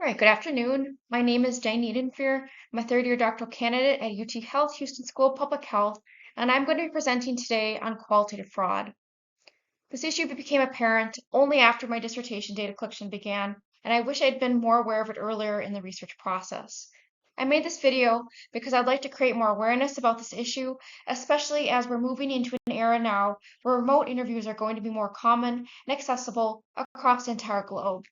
All right, good afternoon. My name is Jane Edenfear. I'm a third-year doctoral candidate at UT Health, Houston School of Public Health, and I'm going to be presenting today on qualitative fraud. This issue became apparent only after my dissertation data collection began, and I wish I'd been more aware of it earlier in the research process. I made this video because I'd like to create more awareness about this issue, especially as we're moving into an era now where remote interviews are going to be more common and accessible across the entire globe.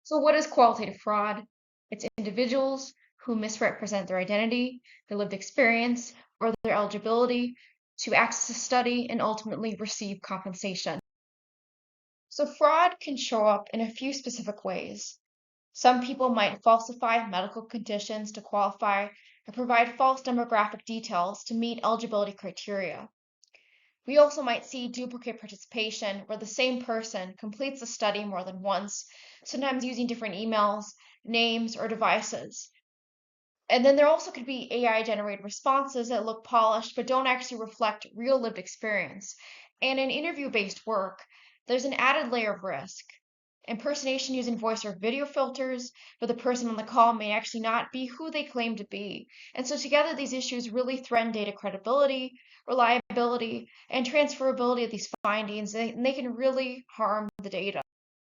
So what is qualitative fraud? It's individuals who misrepresent their identity, their lived experience, or their eligibility to access a study and ultimately receive compensation. So fraud can show up in a few specific ways. Some people might falsify medical conditions to qualify or provide false demographic details to meet eligibility criteria. We also might see duplicate participation where the same person completes the study more than once, sometimes using different emails, names, or devices. And then there also could be AI-generated responses that look polished but don't actually reflect real lived experience. And in interview-based work, there's an added layer of risk. Impersonation using voice or video filters, but the person on the call may actually not be who they claim to be. And so together these issues really threaten data credibility, reliability, and transferability of these findings, and they can really harm the data.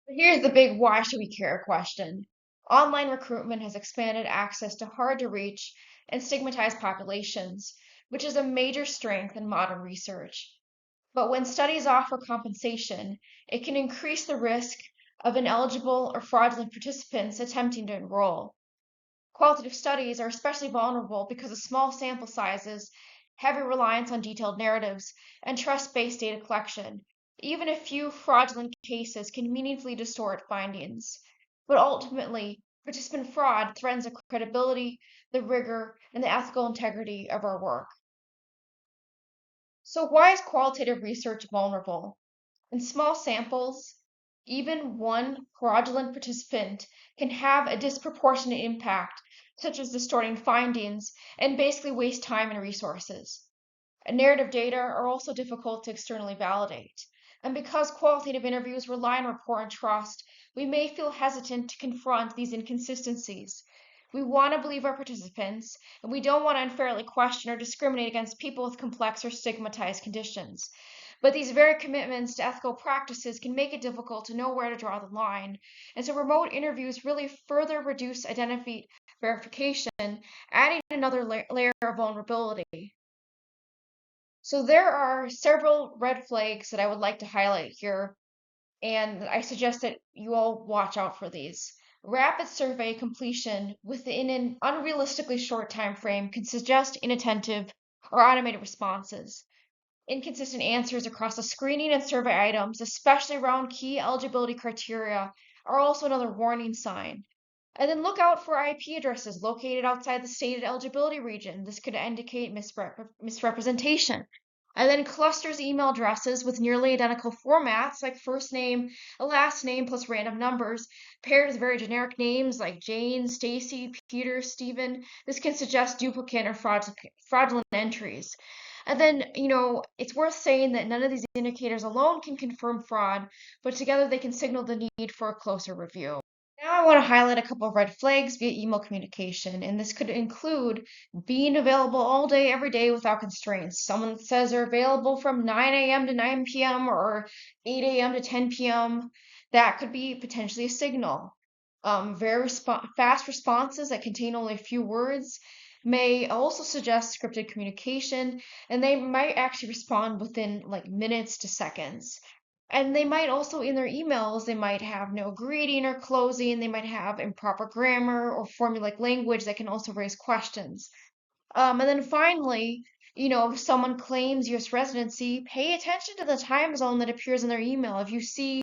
But here's the big why should we care question. Online recruitment has expanded access to hard to reach and stigmatized populations, which is a major strength in modern research. But when studies offer compensation, it can increase the risk of ineligible or fraudulent participants attempting to enroll. Qualitative studies are especially vulnerable because of small sample sizes, heavy reliance on detailed narratives, and trust-based data collection. Even a few fraudulent cases can meaningfully distort findings. But ultimately, participant fraud threatens the credibility, the rigor, and the ethical integrity of our work. So why is qualitative research vulnerable? In small samples, even one fraudulent participant can have a disproportionate impact, such as distorting findings and basically waste time and resources. Narrative data are also difficult to externally validate. And because qualitative interviews rely on rapport and trust, we may feel hesitant to confront these inconsistencies. We want to believe our participants, and we don't want to unfairly question or discriminate against people with complex or stigmatized conditions. But these very commitments to ethical practices can make it difficult to know where to draw the line. And so remote interviews really further reduce identity verification, adding another layer of vulnerability. So there are several red flags that I would like to highlight here, and I suggest that you all watch out for these. Rapid survey completion within an unrealistically short time frame can suggest inattentive or automated responses. Inconsistent answers across the screening and survey items, especially around key eligibility criteria, are also another warning sign. And then look out for IP addresses located outside the stated eligibility region. This could indicate misrepresentation. And then clusters email addresses with nearly identical formats, like first name, a last name plus random numbers, paired with very generic names like Jane, Stacy, Peter, Stephen. This can suggest duplicate or fraudulent entries. And then, it's worth saying that none of these indicators alone can confirm fraud, but together they can signal the need for a closer review. Now I want to highlight a couple of red flags via email communication, and this could include being available all day, every day without constraints. Someone that says they're available from 9 a.m. to 9 p.m. or 8 a.m. to 10 p.m. That could be potentially a signal. Very fast responses that contain only a few words may also suggest scripted communication, and they might actually respond within like minutes to seconds. And they might also, in their emails, they might have no greeting or closing. They might have improper grammar or formulaic language that can also raise questions. And then finally, if someone claims U.S. residency, pay attention to the time zone that appears in their email. If you see,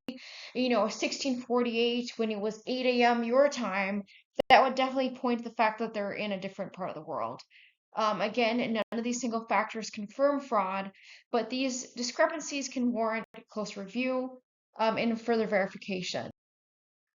1648 when it was 8 a.m. your time, that would definitely point to the fact that they're in a different part of the world. Again, none of these single factors confirm fraud, but these discrepancies can warrant close review and further verification.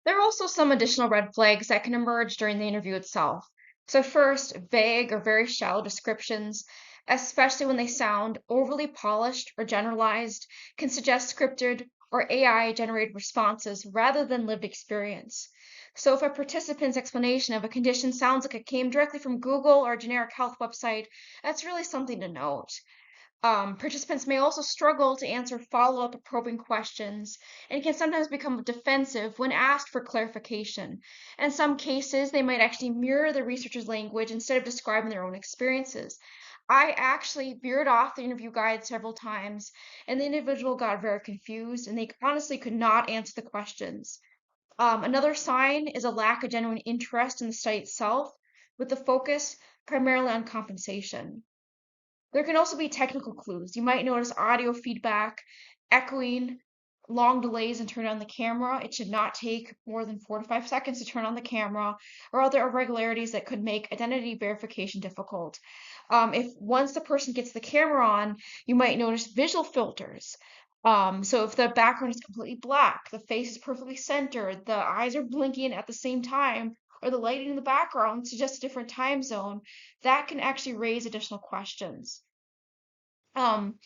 There are also some additional red flags that can emerge during the interview itself. So first, vague or very shallow descriptions, especially when they sound overly polished or generalized, can suggest scripted or AI generated responses rather than lived experience. So if a participant's explanation of a condition sounds like it came directly from Google or a generic health website, that's really something to note. Participants may also struggle to answer follow-up or probing questions and can sometimes become defensive when asked for clarification. In some cases, they might actually mirror the researcher's language instead of describing their own experiences. I actually veered off the interview guide several times, and the individual got very confused, and they honestly could not answer the questions. Another sign is a lack of genuine interest in the study itself, with the focus primarily on compensation. There can also be technical clues. You might notice audio feedback, echoing, long delays in turning on the camera. It should not take more than 4 to 5 seconds to turn on the camera, or other irregularities that could make identity verification difficult. If once the person gets the camera on, you might notice visual filters. So if the background is completely black, the face is perfectly centered, the eyes are blinking at the same time, or the lighting in the background suggests a different time zone, that can actually raise additional questions. Um,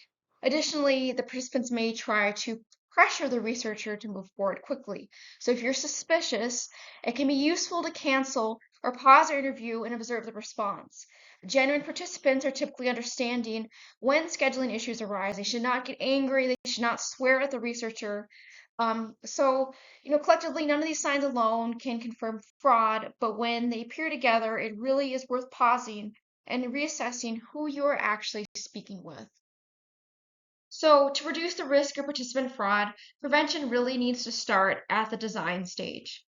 Additionally, the participants may try to pressure the researcher to move forward quickly. So if you're suspicious, it can be useful to cancel or pause your interview and observe the response. Genuine participants are typically understanding when scheduling issues arise. They should not get angry. They should not swear at the researcher. Collectively, none of these signs alone can confirm fraud, but when they appear together, it really is worth pausing and reassessing who you're actually speaking with. So, to reduce the risk of participant fraud, prevention really needs to start at the design stage.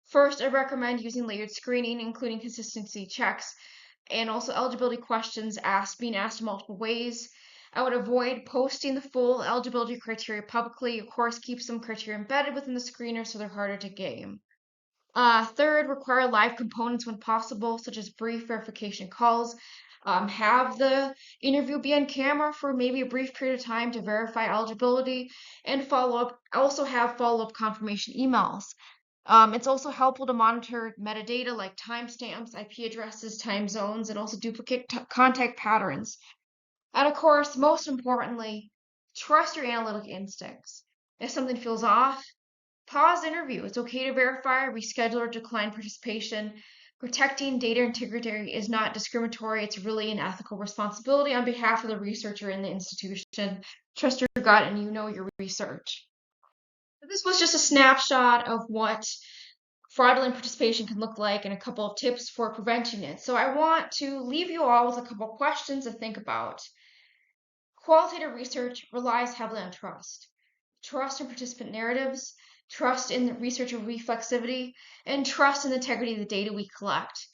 First, I recommend using layered screening, including consistency checks and also eligibility questions being asked in multiple ways. I would avoid posting the full eligibility criteria publicly. Of course, keep some criteria embedded within the screener so they're harder to game. Third, require live components when possible, such as brief verification calls. Have the interview be on camera for maybe a brief period of time to verify eligibility and follow up. Also have follow-up confirmation emails. It's also helpful to monitor metadata like timestamps, IP addresses, time zones, and also duplicate contact patterns. And of course, most importantly, trust your analytic instincts. If something feels off, pause the interview. It's okay to verify, reschedule, or decline participation. Protecting data integrity is not discriminatory. It's really an ethical responsibility on behalf of the researcher and the institution. Trust your gut and you know your research. This was just a snapshot of what fraudulent participation can look like and a couple of tips for preventing it. So I want to leave you all with a couple of questions to think about. Qualitative research relies heavily on trust. Trust in participant narratives, trust in the researcher reflexivity, and trust in the integrity of the data we collect.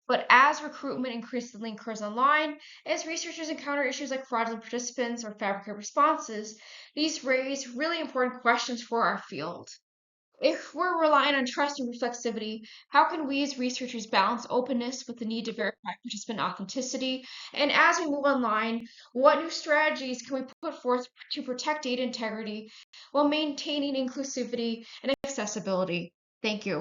But as recruitment increasingly occurs online, as researchers encounter issues like fraudulent participants or fabricated responses, these raise really important questions for our field. If we're relying on trust and reflexivity, how can we as researchers balance openness with the need to verify participant authenticity? And as we move online, what new strategies can we put forth to protect data integrity while maintaining inclusivity and accessibility? Thank you.